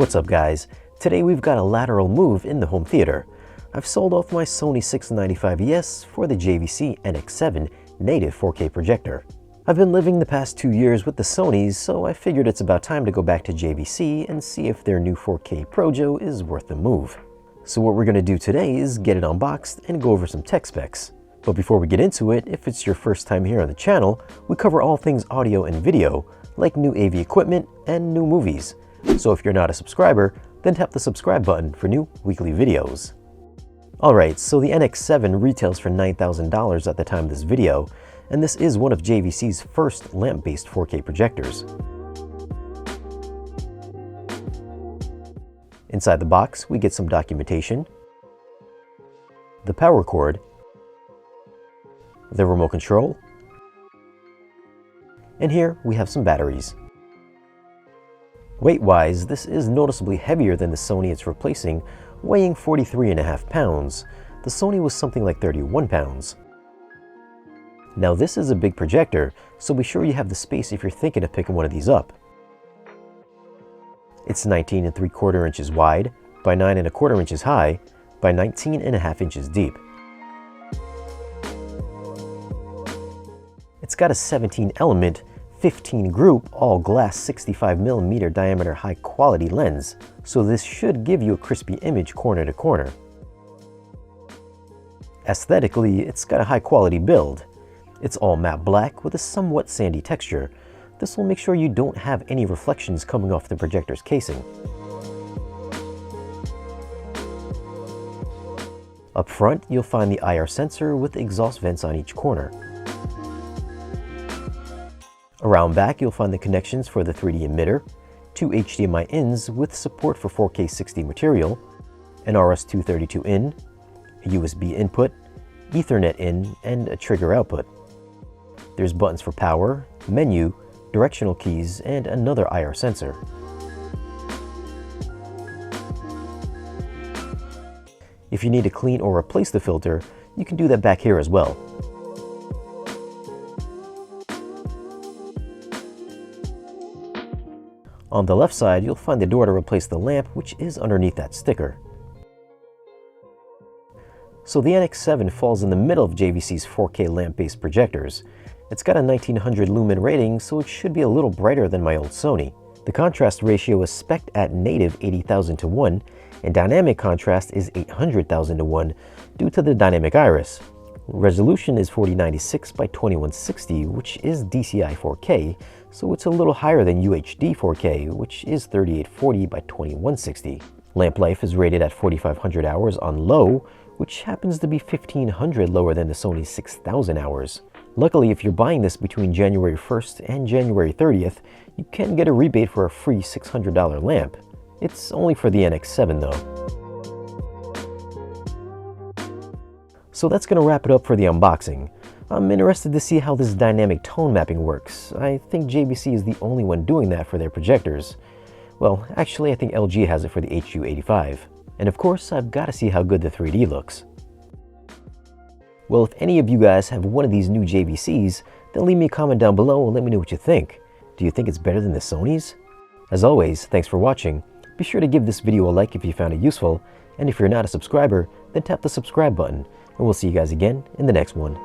What's up guys? Today we've got a lateral move in the home theater. I've sold off my Sony 695ES for the JVC DLA-NX7 native 4K projector. I've been living the past 2 years with the Sonys, so I figured it's about time to go back to JVC and see if their new 4K Projo is worth the move. So what we're going to do today is get it unboxed and go over some tech specs. But before we get into it, if it's your first time here on the channel, we cover all things audio and video, like new AV equipment and new movies. So if you're not a subscriber, then tap the subscribe button for new weekly videos. Alright, so the NX7 retails for $9,000 at the time of this video, and this is one of JVC's first lamp-based 4K projectors. Inside the box, we get some documentation, the power cord, the remote control, and here we have some batteries. Weight-wise, this is noticeably heavier than the Sony it's replacing, weighing 43.5 pounds. The Sony was something like 31 pounds. Now this is a big projector, so be sure you have the space if you're thinking of picking one of these up. It's 19 3/4 inches wide, by 9 1/4 inches high, by 19.5 inches deep. It's got a 17 element, 15 group, all glass 65mm diameter high quality lens, so this should give you a crispy image corner to corner. Aesthetically, it's got a high quality build. It's all matte black with a somewhat sandy texture. This will make sure you don't have any reflections coming off the projector's casing. Up front, you'll find the IR sensor with exhaust vents on each corner. Around back, you'll find the connections for the 3D emitter, 2 HDMI ins with support for 4K 60 material, an RS-232 in, a USB input, Ethernet in, and a trigger output. There's buttons for power, menu, directional keys, and another IR sensor. If you need to clean or replace the filter, you can do that back here as well. On the left side, you'll find the door to replace the lamp, which is underneath that sticker. So the NX7 falls in the middle of JVC's 4K lamp-based projectors. It's got a 1900 lumen rating, so it should be a little brighter than my old Sony. The contrast ratio is spec'd at native 80,000 to 1, and dynamic contrast is 800,000 to 1 due to the dynamic iris. Resolution is 4096 by 2160, which is DCI 4K, so it's a little higher than UHD 4K, which is 3840 by 2160. Lamp life is rated at 4500 hours on low, which happens to be 1500 lower than the Sony 6000 hours. Luckily, if you're buying this between January 1st and January 30th, you can get a rebate for a free $600 lamp. It's only for the NX7 though. So that's going to wrap it up for the unboxing. I'm interested to see how this dynamic tone mapping works. I think JVC is the only one doing that for their projectors. Well, actually I think LG has it for the HU85. And of course, I've got to see how good the 3D looks. Well, if any of you guys have one of these new JVCs, then leave me a comment down below and let me know what you think. Do you think it's better than the Sonys? As always, thanks for watching. Be sure to give this video a like if you found it useful, and if you're not a subscriber, then tap the subscribe button, and we'll see you guys again in the next one.